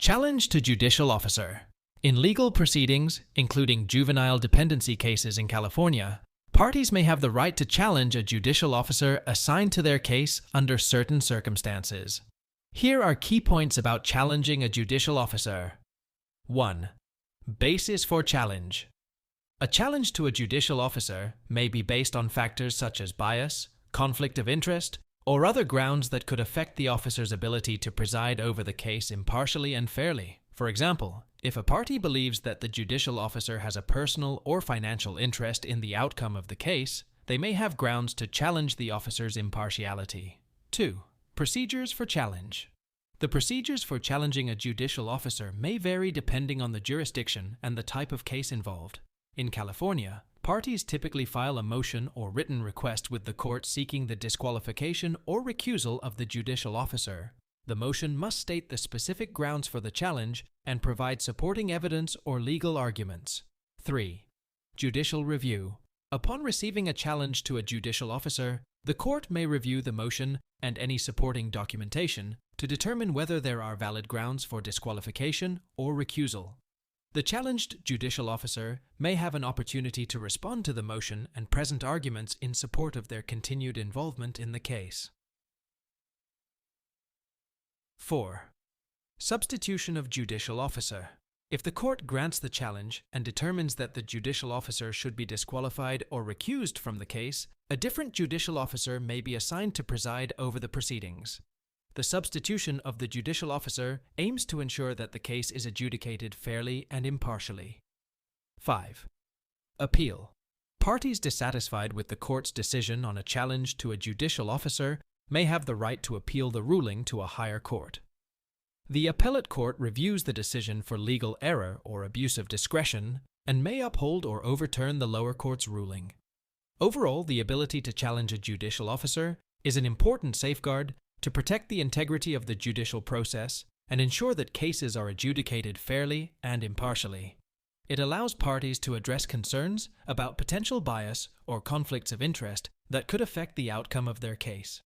Challenge to judicial officer. In legal proceedings, including juvenile dependency cases in California, parties may have the right to challenge a judicial officer assigned to their case under certain circumstances. Here are key points about challenging a judicial officer. 1. Basis for challenge. A challenge to a judicial officer may be based on factors such as bias, conflict of interest, or other grounds that could affect the officer's ability to preside over the case impartially and fairly. For example, if a party believes that the judicial officer has a personal or financial interest in the outcome of the case, they may have grounds to challenge the officer's impartiality. 2. Procedures for challenge. The procedures for challenging a judicial officer may vary depending on the jurisdiction and the type of case involved. In California, parties typically file a motion or written request with the court seeking the disqualification or recusal of the judicial officer. The motion must state the specific grounds for the challenge and provide supporting evidence or legal arguments. 3. Judicial review. Upon receiving a challenge to a judicial officer, the court may review the motion and any supporting documentation to determine whether there are valid grounds for disqualification or recusal. The challenged judicial officer may have an opportunity to respond to the motion and present arguments in support of their continued involvement in the case. 4. Substitution of judicial officer. If the court grants the challenge and determines that the judicial officer should be disqualified or recused from the case, a different judicial officer may be assigned to preside over the proceedings. The substitution of the judicial officer aims to ensure that the case is adjudicated fairly and impartially. 5. Appeal. Parties dissatisfied with the court's decision on a challenge to a judicial officer may have the right to appeal the ruling to a higher court. The appellate court reviews the decision for legal error or abuse of discretion and may uphold or overturn the lower court's ruling. Overall, the ability to challenge a judicial officer is an important safeguard to protect the integrity of the judicial process and ensure that cases are adjudicated fairly and impartially. It allows parties to address concerns about potential bias or conflicts of interest that could affect the outcome of their case.